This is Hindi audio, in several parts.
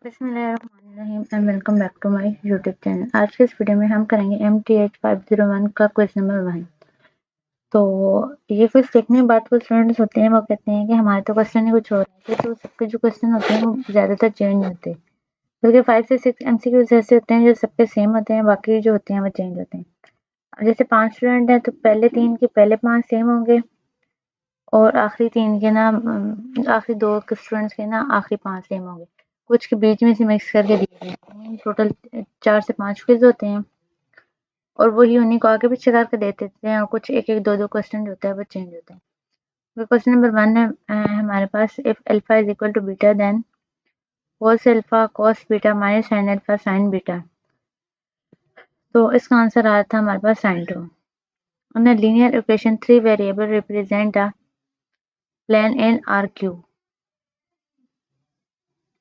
बिस्मिल्लाहिर्रहमानिर्रहीम and welcome back to my YouTube channel. आज के इस वीडियो में हम करेंगे MTH 501 का क्वेश्चन नंबर 1। तो ये कुछ देखने के बाद कुछ स्टूडेंट्स होते हैं वो कहते हैं कि हमारे तो क्वेश्चन ही कुछ और है, तो सबके जो क्वेश्चन होते हैं वो ज़्यादातर चेंज होते हैं, क्योंकि 5 से 6 MCQs ऐसे होते हैं जो सबके सेम होते हैं, बाकी जो होते हैं वो चेंज होते हैं। जैसे 5 स्टूडेंट हैं तो पहले 3 के पहले 5 सेम होंगे और आखिरी 3 के ना आखिरी 2 स्टूडेंट्स के ना आखिरी 5 सेम होंगे, कुछ के बीच में से मिक्स करके दिए गए हैं। टोटल 4 से 5 क्विज होते हैं और वही उन्हीं को आगे पीछे करके दे देते हैं और कुछ एक एक दो क्वेश्चन जो होता है वो चेंज होता है। तो क्वेश्चन नंबर 1 है हमारे पास, if alpha is equal to beta then cos alpha cos beta minus sin alpha sin beta. तो इसका आंसर आ रहा था हमारे पास sin 2। On a linear equation 3 variable represent a plane in RQ।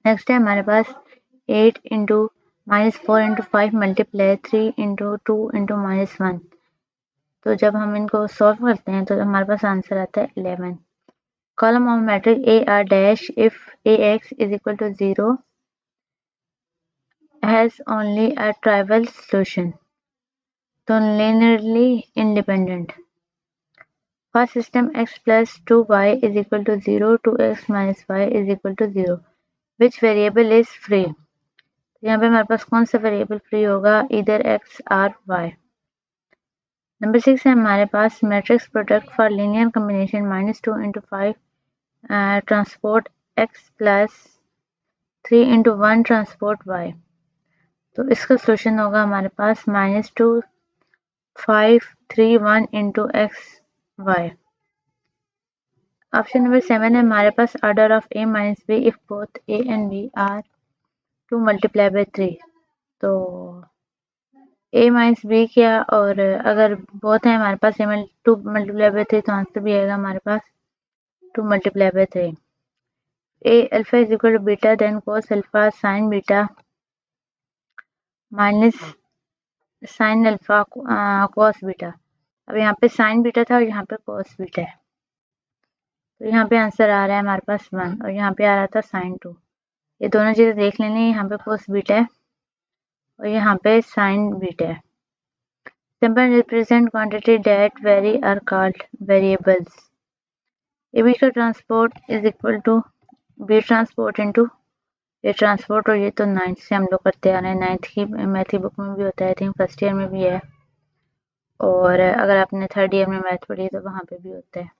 Next है हमारे पास 8 into minus 4 into 5 multiply 3 into 2 into minus 1। तो जब हम इनको सॉल्व करते हैं तो हमारे पास आंसर आता है 11। Column of matrix A are dash if A X is equal to 0 has only a trivial solution, तो linearly independent। First system x plus 2y is equal to 0 2x minus y is equal to 0 which variable is free। यहाँ पे हमारे पास कौन सा वेरिएबल फ्री होगा, इधर x और y। नंबर 6 है हमारे पास matrix product for linear combination -2 into 5 transport x plus 3 into 1 transport y। तो इसका सोल्यूशन होगा हमारे पास -2 5 3 1 into x y। Option number 7 है हमारे पास order of a minus b if both a and b are 2 multiply by 3। तो a माइनस b किया और अगर बोथ है हमारे पास 2 मल्टीप्लाई बाई 3 तो आंसर भी आएगा हमारे पास 2 multiply by 3। a alpha is equal to beta then cos alpha sin beta minus sin alpha cos beta. अब यहाँ पे sin बीटा था और यहाँ पे cos बीटा है, तो यहाँ पे आंसर आ रहा है हमारे पास 1 और यहाँ पे आ रहा था sin 2। ये दोनों चीज़ें देख लेनी, यहाँ पे cos बीटा है और यहाँ पे sin बीटा है। Simple represent quantity that vary are called variables। AB का transport is equal to B transport into A transport, और ये तो 9th से हम लोग करते आ रहे हैं, 9th की मैथ की बुक में भी होता है, आई थिंक फर्स्ट ईयर में भी है, और अगर आपने 3rd ईयर में मैथ पढ़ी है तो वहाँ पे भी होता है।